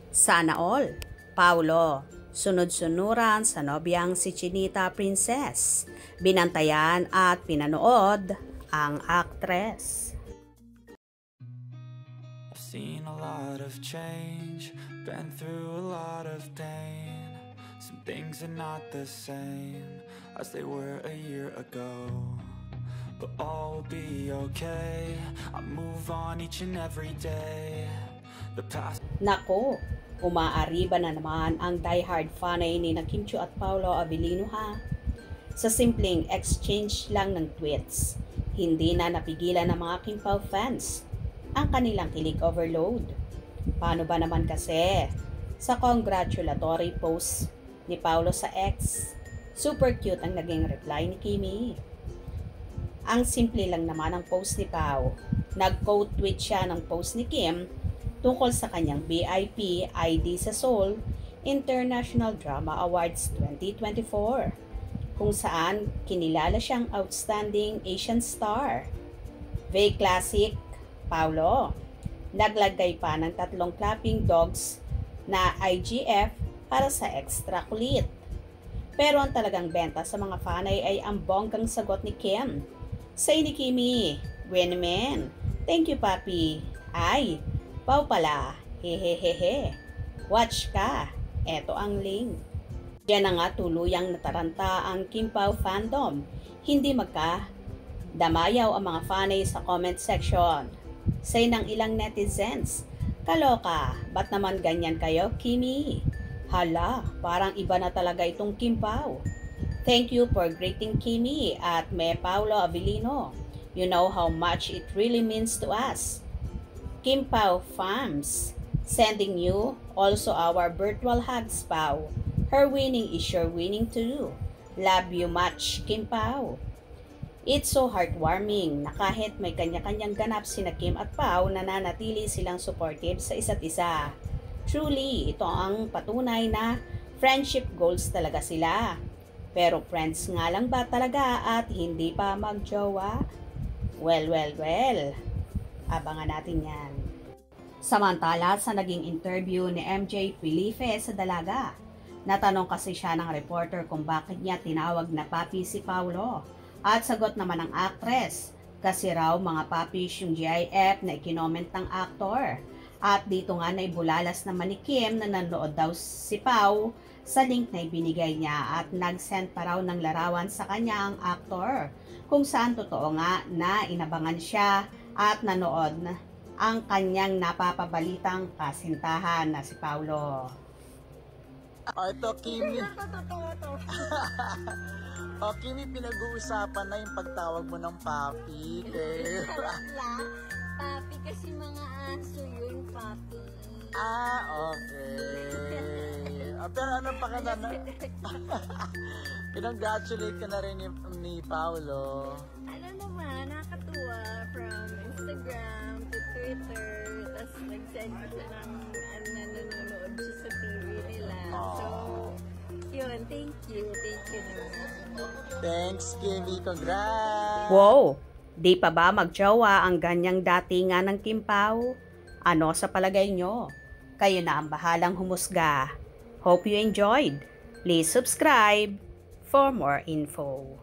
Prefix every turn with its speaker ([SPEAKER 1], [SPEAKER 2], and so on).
[SPEAKER 1] Sana all. Paulo, sunod-sunuran sa nobyang si Chinita Princess. Binantayan at pinanood ang aktres.
[SPEAKER 2] I've seen a lot of change, been through a lot of pain. Some things are not the same as they were a year ago, but all will be okay. I move on each and every day. The past.
[SPEAKER 1] Nako, umaariba na naman ang diehard fanay ni Kim Chiu at Paolo Abilino ha. Sa simpleng exchange lang ng tweets, hindi na napigilan ng mga Kim Pao fans ang kanilang kilig overload. Paano ba naman kasi sa congratulatory post ni Paolo sa X, super cute ang naging reply ni Kimi. Ang simple lang naman ang post ni Pao. Nag-quote tweet siya ng post ni Kim tungkol sa kanyang VIP ID sa Seoul International Drama Awards 2024, kung saan kinilala siyang Outstanding Asian Star. Very classic, Paolo. Naglagay pa ng 3 clapping dogs na IGF para sa extra kulit. Pero ang talagang benta sa mga fanay ay ang bonggang sagot ni Kim. Say ni Kimi, "Win-win. Thank you, papi. Ay, Pao pala. Hehehehe. Watch ka. Eto ang link." Diyan na nga tuluyang nataranta ang Kim Pao fandom. Hindi magka-damayaw ang mga fanay sa comment section. Say ng ilang netizens, "Kaloka, ba't naman ganyan kayo, Kimi? Hala, parang iba na talaga itong Kim Pao. Thank you for greeting Kimi at me Paolo Abilino. You know how much it really means to us. Kim Pao fans, sending you also our virtual hugs, Pao. Her winning is your winning too. Love you much, Kim Pao." It's so heartwarming na kahit may kanya-kanyang ganap sina Kim at Pao, nananatili silang supportive sa isa't isa. Truly, ito ang patunay na friendship goals talaga sila. Pero friends nga lang ba talaga at hindi pa magjowa? Well. Abangan natin yan. Samantala sa naging interview ni MJ Felipe sa Dalaga, natanong kasi siya ng reporter kung bakit niya tinawag na papi si Paolo. At sagot naman ng actress, kasi raw mga papis yung GIF na ikinoment ng aktor. At dito nga naibulalas naman ni Kim na nanood daw si Pao sa link na ibinigay niya at nag-send pa raw ng larawan sa kanya ang aktor, kung saan totoo nga na inabangan siya at nanood ang kanyang napapabalitang kasintahan na si Paolo.
[SPEAKER 3] Ito, Kimi. O, Kimi, pinag-uusapan na yung pagtawag mo ng papi.
[SPEAKER 4] Papi kasi mga aso yun, papi.
[SPEAKER 3] Okay. Pero ano pa ka na? Pinag-gratulate ka na rin ni Paolo.
[SPEAKER 4] Ano naman, nakakatuwa from Instagram to Twitter. Tapos nag-send siya ng nanonood siya sa TV nila. So, yun, thank you naman.
[SPEAKER 3] Thanks, Kimi. Congrats!
[SPEAKER 1] Wow! Di pa ba magjowa ang ganyang datingan ng Kim Pao? Ano sa palagay nyo? Kayo na ang bahalang humusga. Hope you enjoyed. Please subscribe for more info.